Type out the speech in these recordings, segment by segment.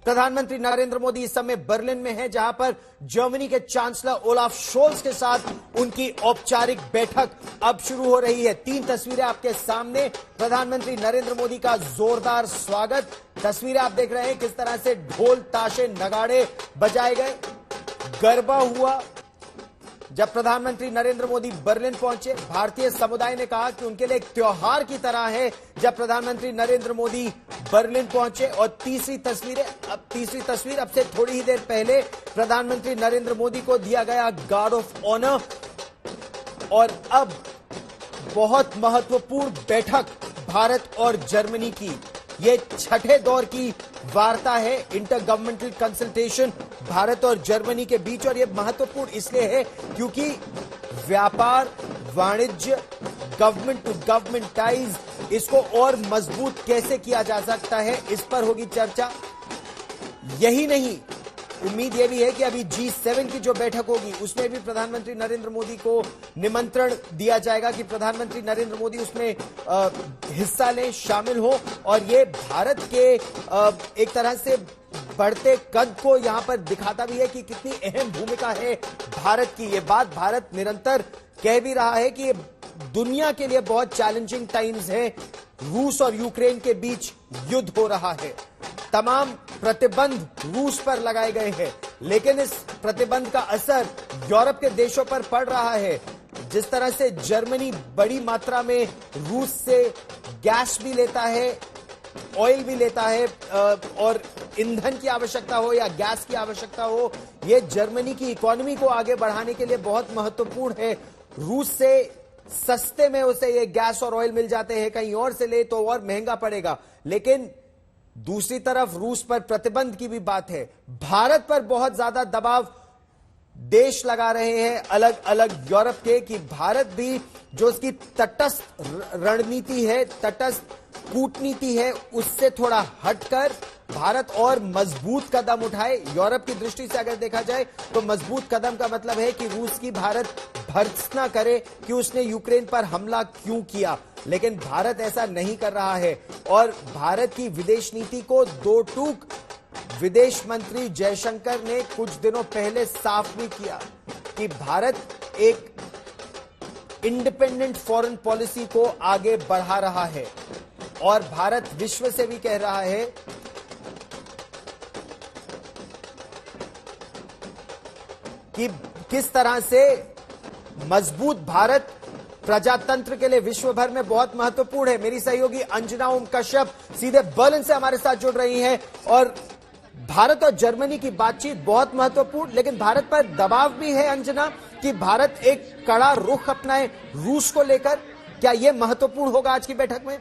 प्रधानमंत्री नरेंद्र मोदी इस समय बर्लिन में हैं, जहां पर जर्मनी के चांसलर ओलाफ शोल्स के साथ उनकी औपचारिक बैठक अब शुरू हो रही है। 3 तस्वीरें आपके सामने, प्रधानमंत्री नरेंद्र मोदी का जोरदार स्वागत। तस्वीरें आप देख रहे हैं किस तरह से ढोल ताशे नगाड़े बजाए गए, गरबा हुआ जब प्रधानमंत्री नरेंद्र मोदी बर्लिन पहुंचे। भारतीय समुदाय ने कहा कि उनके लिए एक त्योहार की तरह है जब प्रधानमंत्री नरेंद्र मोदी बर्लिन पहुंचे। और तीसरी तस्वीर अब से थोड़ी ही देर पहले प्रधानमंत्री नरेंद्र मोदी को दिया गया गार्ड ऑफ ऑनर। और अब बहुत महत्वपूर्ण बैठक भारत और जर्मनी की, ये छठे दौर की वार्ता है, इंटर गवर्नमेंटल कंसल्टेशन भारत और जर्मनी के बीच। और यह महत्वपूर्ण इसलिए है क्योंकि व्यापार, वाणिज्य, गवर्नमेंट टू गवर्नमेंट टाइज, इसको और मजबूत कैसे किया जा सकता है, इस पर होगी चर्चा। यही नहीं, उम्मीद यह भी है कि अभी G7 की जो बैठक होगी उसमें भी प्रधानमंत्री नरेंद्र मोदी को निमंत्रण दिया जाएगा कि प्रधानमंत्री नरेंद्र मोदी उसमें हिस्सा लें, शामिल हो। और ये भारत के एक तरह से बढ़ते कद को यहां पर दिखाता भी है कि कितनी अहम भूमिका है भारत की। ये बात भारत निरंतर कह भी रहा है कि ये दुनिया के लिए बहुत चैलेंजिंग टाइम्स है। रूस और यूक्रेन के बीच युद्ध हो रहा है, तमाम प्रतिबंध रूस पर लगाए गए हैं, लेकिन इस प्रतिबंध का असर यूरोप के देशों पर पड़ रहा है। जिस तरह से जर्मनी बड़ी मात्रा में रूस से गैस भी लेता है, ऑयल भी लेता है, और ईंधन की आवश्यकता हो या गैस की आवश्यकता हो, यह जर्मनी की इकोनॉमी को आगे बढ़ाने के लिए बहुत महत्वपूर्ण है। रूस से सस्ते में उसे ये गैस और ऑयल मिल जाते हैं, कहीं और से ले तो और महंगा पड़ेगा। लेकिन दूसरी तरफ रूस पर प्रतिबंध की भी बात है। भारत पर बहुत ज्यादा दबाव देश लगा रहे हैं अलग अलग यूरोप के कि भारत भी जो उसकी तटस्थ रणनीति है, तटस्थ कूटनीति है, उससे थोड़ा हटकर भारत और मजबूत कदम उठाए। यूरोप की दृष्टि से अगर देखा जाए तो मजबूत कदम का मतलब है कि रूस की भारत भर्त्सना करे कि उसने यूक्रेन पर हमला क्यों किया, लेकिन भारत ऐसा नहीं कर रहा है। और भारत की विदेश नीति को दो टूक विदेश मंत्री जयशंकर ने कुछ दिनों पहले साफ भी किया कि भारत एक इंडिपेंडेंट फॉरेन पॉलिसी को आगे बढ़ा रहा है। और भारत विश्व से भी कह रहा है कि किस तरह से मजबूत भारत प्रजातंत्र के लिए विश्व भर में बहुत महत्वपूर्ण है। मेरी सहयोगी अंजना ओम कश्यप सीधे बर्लिन से हमारे साथ जुड़ रही हैं। और भारत और जर्मनी की बातचीत बहुत महत्वपूर्ण, लेकिन भारत पर दबाव भी है अंजना कि भारत एक कड़ा रुख अपनाए रूस को लेकर। क्या यह महत्वपूर्ण होगा आज की बैठक में?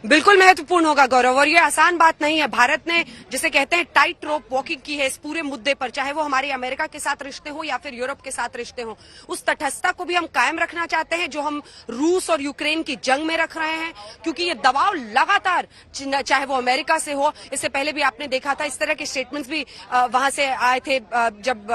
बिल्कुल महत्वपूर्ण होगा गौरव, और ये आसान बात नहीं है। भारत ने जिसे कहते हैं टाइट रोप वॉकिंग की है इस पूरे मुद्दे पर, चाहे वो हमारे अमेरिका के साथ रिश्ते हो या फिर यूरोप के साथ रिश्ते हो। उस तटस्थता को भी हम कायम रखना चाहते हैं जो हम रूस और यूक्रेन की जंग में रख रहे हैं, क्योंकि ये दबाव लगातार, चाहे वो अमेरिका से हो, इससे पहले भी आपने देखा था इस तरह के स्टेटमेंट्स भी वहां से आए थे, जब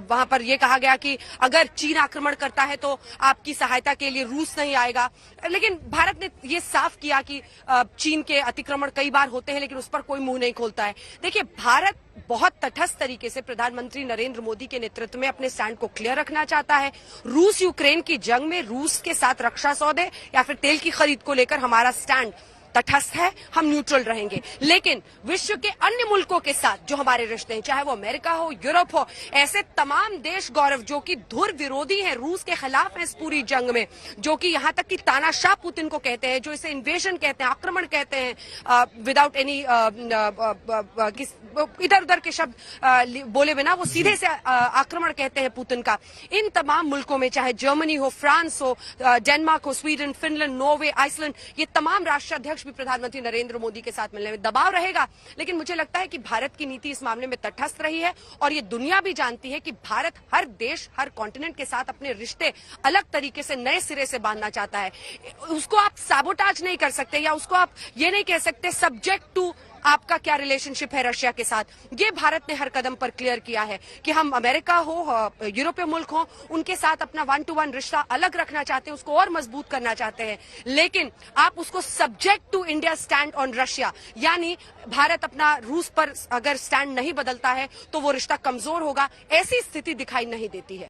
वहां पर यह कहा गया कि अगर चीन आक्रमण करता है तो आपकी सहायता के लिए रूस नहीं आएगा। लेकिन भारत ने यह साफ किया कि चीन के अतिक्रमण कई बार होते हैं, लेकिन उस पर कोई मुंह नहीं खोलता है। देखिए, भारत बहुत तटस्थ तरीके से प्रधानमंत्री नरेंद्र मोदी के नेतृत्व में अपने स्टैंड को क्लियर रखना चाहता है। रूस यूक्रेन की जंग में रूस के साथ रक्षा सौदे या फिर तेल की खरीद को लेकर हमारा स्टैंड तटस्थ है, हम न्यूट्रल रहेंगे। लेकिन विश्व के अन्य मुल्कों के साथ जो हमारे रिश्ते हैं, चाहे वो अमेरिका हो, यूरोप हो, ऐसे तमाम देश गौरव जो कि धुर विरोधी हैं, रूस के खिलाफ हैं इस पूरी जंग में, जो कि यहां तक कि तानाशाह पुतिन को कहते हैं, जो इसे इन्वेजन कहते हैं, आक्रमण कहते हैं, विदाउट एनी इधर उधर के शब्द बोले बिना वो सीधे से आक्रमण कहते हैं पुतिन का। इन तमाम मुल्कों में, चाहे जर्मनी हो, फ्रांस हो, डेनमार्क हो, स्वीडन, फिनलैंड, नॉर्वे, आइसलैंड, ये तमाम राष्ट्राध्यक्ष भी प्रधानमंत्री नरेंद्र मोदी के साथ मिलने में दबाव रहेगा। लेकिन मुझे लगता है कि भारत की नीति इस मामले में तटस्थ रही है, और ये दुनिया भी जानती है कि भारत हर देश, हर कॉन्टिनेंट के साथ अपने रिश्ते अलग तरीके से नए सिरे से बांधना चाहता है। उसको आप सैबोटाज नहीं कर सकते, या उसको आप ये नहीं कह सकते सब्जेक्ट टू आपका क्या रिलेशनशिप है रशिया के साथ। ये भारत ने हर कदम पर क्लियर किया है कि हम अमेरिका हो, यूरोपीय मुल्क हो, उनके साथ अपना 1-to-1 रिश्ता अलग रखना चाहते हैं, उसको और मजबूत करना चाहते हैं, लेकिन आप उसको subject to India stand on Russia, यानी भारत अपना रूस पर अगर स्टैंड नहीं बदलता है तो वो रिश्ता कमजोर होगा, ऐसी स्थिति दिखाई नहीं देती है।